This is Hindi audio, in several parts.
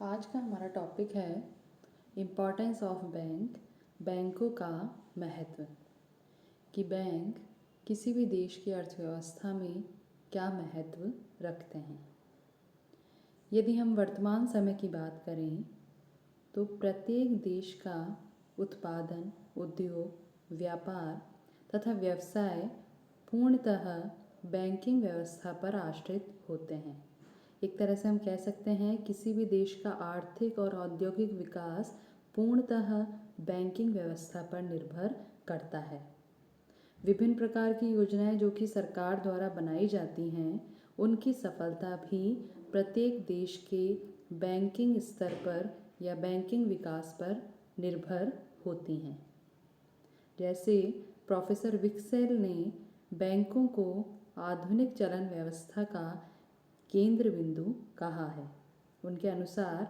आज का हमारा टॉपिक है इम्पोर्टेंस ऑफ बैंक, बैंकों का महत्व। कि बैंक किसी भी देश की अर्थव्यवस्था में क्या महत्व रखते हैं। यदि हम वर्तमान समय की बात करें तो प्रत्येक देश का उत्पादन, उद्योग, व्यापार तथा व्यवसाय पूर्णतः बैंकिंग व्यवस्था पर आश्रित होते हैं। एक तरह से हम कह सकते हैं किसी भी देश का आर्थिक और औद्योगिक विकास पूर्णतः बैंकिंग व्यवस्था पर निर्भर करता है। विभिन्न प्रकार की योजनाएं जो कि सरकार द्वारा बनाई जाती हैं, उनकी सफलता भी प्रत्येक देश के बैंकिंग स्तर पर या बैंकिंग विकास पर निर्भर होती हैं। जैसे प्रोफेसर विक्सेल ने बैंकों को आधुनिक चलन व्यवस्था का केंद्र बिंदु कहा है। उनके अनुसार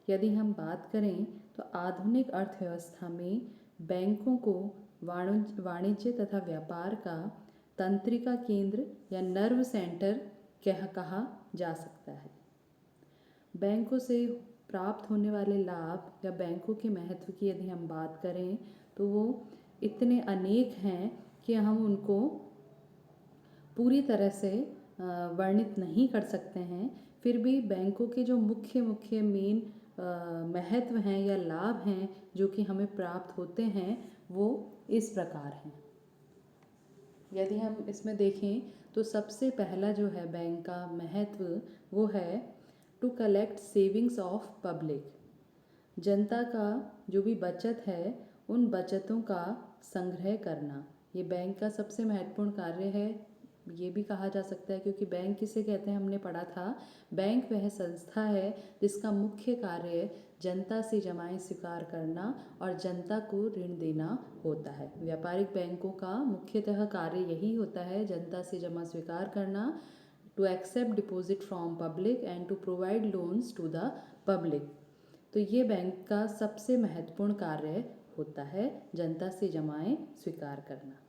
यदि हम बात करें तो आधुनिक अर्थव्यवस्था में बैंकों को वाणिज्य तथा व्यापार का तंत्रिका केंद्र या नर्व सेंटर कहा जा सकता है। बैंकों से प्राप्त होने वाले लाभ या बैंकों के महत्व की यदि हम बात करें तो वो इतने अनेक हैं कि हम उनको पूरी तरह से वर्णित नहीं कर सकते हैं। फिर भी बैंकों के जो मुख्य मेन महत्व हैं या लाभ हैं जो कि हमें प्राप्त होते हैं वो इस प्रकार हैं। यदि हम इसमें देखें तो सबसे पहला जो है बैंक का महत्व वो है to collect savings of public. जनता का जो भी बचत है उन बचतों का संग्रह करना, ये बैंक का सबसे महत्वपूर्ण कार्य है। ये भी कहा जा सकता है क्योंकि बैंक किसे कहते हैं हमने पढ़ा था। बैंक वह संस्था है जिसका मुख्य कार्य जनता से जमाएं स्वीकार करना और जनता को ऋण देना होता है। व्यापारिक बैंकों का मुख्यतः कार्य यही होता है, जनता से जमा स्वीकार करना, to accept deposit from public and to provide loans to the public. तो ये बैंक का सबसे महत्वपूर्ण कार्य होता है, जनता से जमाएं स्वीकार करना।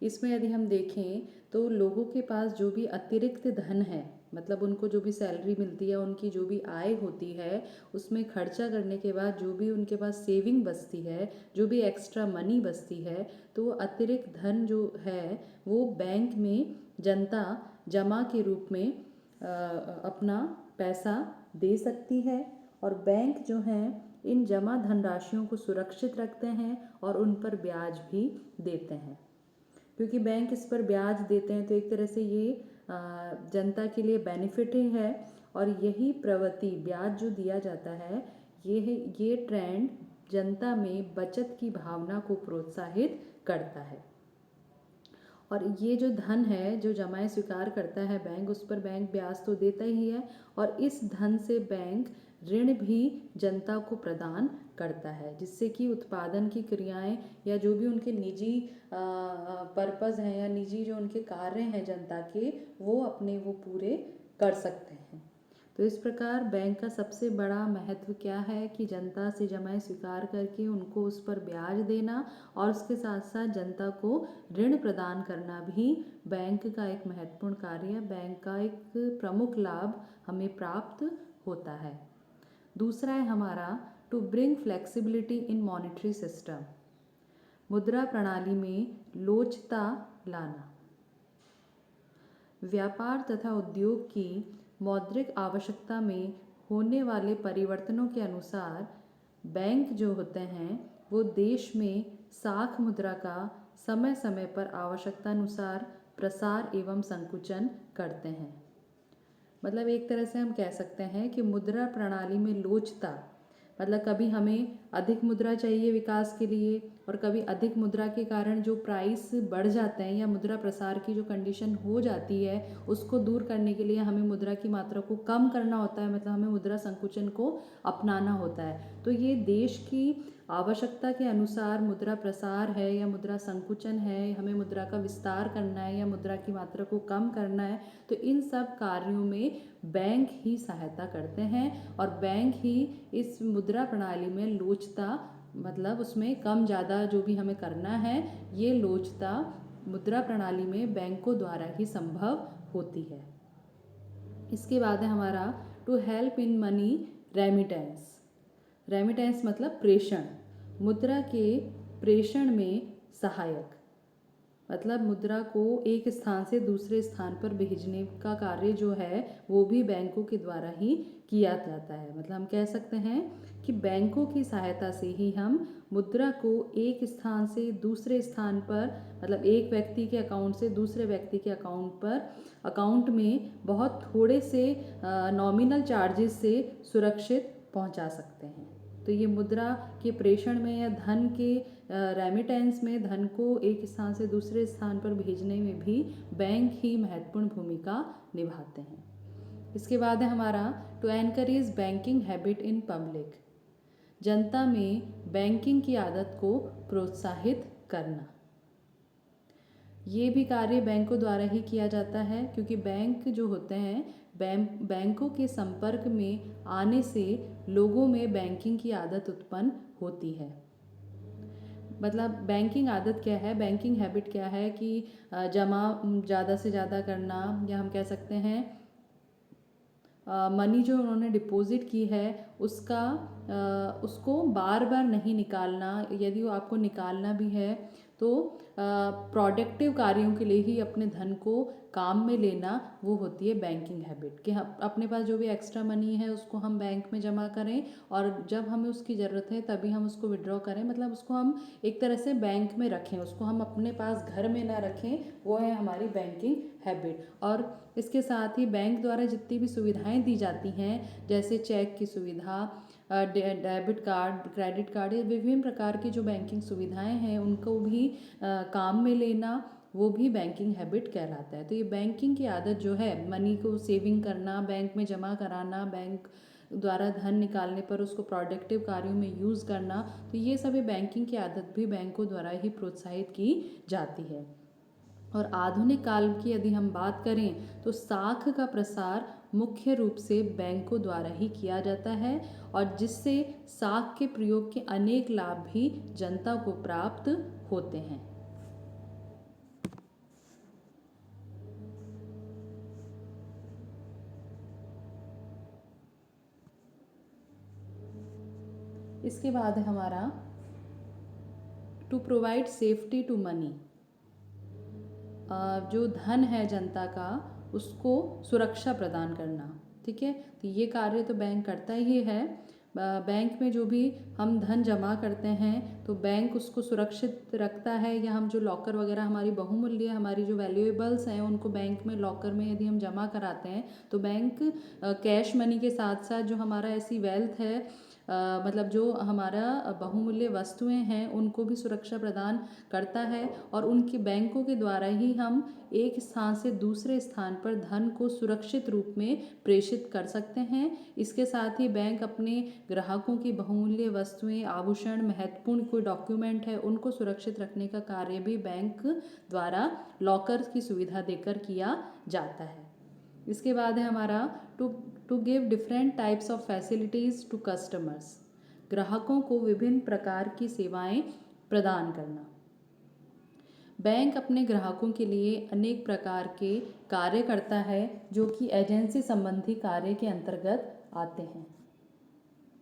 इसमें यदि हम देखें तो लोगों के पास जो भी अतिरिक्त धन है, मतलब उनको जो भी सैलरी मिलती है, उनकी जो भी आय होती है, उसमें खर्चा करने के बाद जो भी उनके पास सेविंग बचती है, जो भी एक्स्ट्रा मनी बचती है, तो अतिरिक्त धन जो है वो बैंक में जनता जमा के रूप में अपना पैसा दे सकती है। और बैंक जो हैं इन जमा धनराशियों को सुरक्षित रखते हैं और उन पर ब्याज भी देते हैं। क्योंकि बैंक इस पर ब्याज देते हैं तो एक तरह से ये जनता के लिए बेनिफिट ही है। और यही प्रवृत्ति, ब्याज जो दिया जाता है, ये ट्रेंड जनता में बचत की भावना को प्रोत्साहित करता है। और ये जो धन है जो जमाएं स्वीकार करता है बैंक, उस पर बैंक ब्याज तो देता ही है और इस धन से बैंक ऋण भी जनता को प्रदान करता है, जिससे कि उत्पादन की क्रियाएं या जो भी उनके निजी पर्पस हैं या निजी जो उनके कार्य हैं जनता के, वो पूरे कर सकते हैं। तो इस प्रकार बैंक का सबसे बड़ा महत्व क्या है कि जनता से जमाएं स्वीकार करके उनको उस पर ब्याज देना और उसके साथ साथ जनता को ऋण प्रदान करना भी बैंक का एक महत्वपूर्ण कार्य है। बैंक का एक प्रमुख लाभ हमें प्राप्त होता है। दूसरा है हमारा to bring flexibility in monetary system, मुद्रा प्रणाली में लोचता लाना। व्यापार तथा उद्योग की मौद्रिक आवश्यकता में होने वाले परिवर्तनों के अनुसार बैंक जो होते हैं वो देश में साख मुद्रा का समय समय पर आवश्यकतानुसार प्रसार एवं संकुचन करते हैं। मतलब एक तरह से हम कह सकते हैं कि मुद्रा प्रणाली में लोचता, मतलब कभी हमें अधिक मुद्रा चाहिए विकास के लिए और कभी अधिक मुद्रा के कारण जो प्राइस बढ़ जाते हैं या मुद्रा प्रसार की जो कंडीशन हो जाती है उसको दूर करने के लिए हमें मुद्रा की मात्रा को कम करना होता है, मतलब हमें मुद्रा संकुचन को अपनाना होता है। तो ये देश की आवश्यकता के अनुसार मुद्रा प्रसार है या मुद्रा संकुचन है, हमें मुद्रा का विस्तार करना है या मुद्रा की मात्रा को कम करना है, तो इन सब कार्यों में बैंक ही सहायता करते हैं और बैंक ही इस मुद्रा प्रणाली में लोचता, मतलब उसमें कम ज़्यादा जो भी हमें करना है, ये लोचता मुद्रा प्रणाली में बैंकों द्वारा ही संभव होती है। इसके बाद है हमारा to help in money remittance. Remittance मतलब प्रेषण, मुद्रा के प्रेषण में सहायक, मतलब मुद्रा को एक स्थान से दूसरे स्थान पर भेजने का कार्य जो है वो भी बैंकों के द्वारा ही किया जाता है। मतलब हम कह सकते हैं कि बैंकों की सहायता से ही हम मुद्रा को एक स्थान से दूसरे स्थान पर, मतलब एक व्यक्ति के अकाउंट से दूसरे व्यक्ति के अकाउंट में बहुत थोड़े से नॉमिनल चार्जेस से सुरक्षित पहुंचा सकते हैं। तो ये मुद्रा के प्रेषण में या धन के रेमिटेंस में, धन को एक स्थान से दूसरे स्थान पर भेजने में भी बैंक ही महत्वपूर्ण भूमिका निभाते हैं। इसके बाद है हमारा to encourage banking habit in public, जनता में बैंकिंग की आदत को प्रोत्साहित करना। ये भी कार्य बैंकों द्वारा ही किया जाता है, क्योंकि बैंक जो होते हैं बैंकों के संपर्क में आने से लोगों में बैंकिंग की आदत उत्पन्न होती है। मतलब बैंकिंग आदत क्या है, बैंकिंग हैबिट क्या है कि जमा ज़्यादा से ज़्यादा करना, या हम कह सकते हैं मनी जो उन्होंने डिपॉजिट की है उसको बार बार नहीं निकालना। यदि वो आपको निकालना भी है तो प्रोडक्टिव कार्यों के लिए ही अपने धन को काम में लेना, वो होती है बैंकिंग हैबिट। कि अपने पास जो भी एक्स्ट्रा मनी है उसको हम बैंक में जमा करें और जब हमें उसकी ज़रूरत है तभी हम उसको विड्रॉ करें। मतलब उसको हम एक तरह से बैंक में रखें, उसको हम अपने पास घर में ना रखें, वो है हमारी बैंकिंग हैबिट। और इसके साथ ही बैंक द्वारा जितनी भी सुविधाएं दी जाती हैं, जैसे चेक की सुविधा, डेबिट कार्ड, क्रेडिट कार्ड, या विभिन्न प्रकार की जो बैंकिंग सुविधाएं हैं उनको भी काम में लेना, वो भी बैंकिंग हैबिट कहलाता है। तो ये बैंकिंग की आदत जो है, मनी को सेविंग करना, बैंक में जमा कराना, बैंक द्वारा धन निकालने पर उसको प्रोडक्टिव कार्यों में यूज़ करना, तो ये सभी बैंकिंग की आदत भी बैंकों द्वारा ही प्रोत्साहित की जाती है। और आधुनिक काल की यदि हम बात करें तो साख का प्रसार मुख्य रूप से बैंकों द्वारा ही किया जाता है, और जिससे साख के प्रयोग के अनेक लाभ भी जनता को प्राप्त होते हैं। इसके बाद है हमारा to provide safety to money. जो धन है जनता का उसको सुरक्षा प्रदान करना, ठीक है। तो ये कार्य तो बैंक करता ही है। बैंक में जो भी हम धन जमा करते हैं तो बैंक उसको सुरक्षित रखता है, या हम जो लॉकर वगैरह, हमारी बहुमूल्य, हमारी जो वैल्यूएबल्स हैं उनको बैंक में लॉकर में यदि हम जमा कराते हैं तो बैंक कैश मनी के साथ साथ जो हमारा ऐसी वेल्थ है, मतलब जो हमारा बहुमूल्य वस्तुएं हैं उनको भी सुरक्षा प्रदान करता है, और उनके बैंकों के द्वारा ही हम एक स्थान से दूसरे स्थान पर धन को सुरक्षित रूप में प्रेषित कर सकते हैं। इसके साथ ही बैंक अपने ग्राहकों की बहुमूल्य वस्तुएं, आभूषण, महत्वपूर्ण कोई डॉक्यूमेंट है उनको सुरक्षित रखने का कार्य भी बैंक द्वारा लॉकर की सुविधा देकर किया जाता है। इसके बाद है हमारा to give different types of facilities to customers, ग्राहकों को विभिन्न प्रकार की सेवाएं प्रदान करना। बैंक अपने ग्राहकों के लिए अनेक प्रकार के कार्य करता है जो कि एजेंसी संबंधी कार्य के अंतर्गत आते हैं।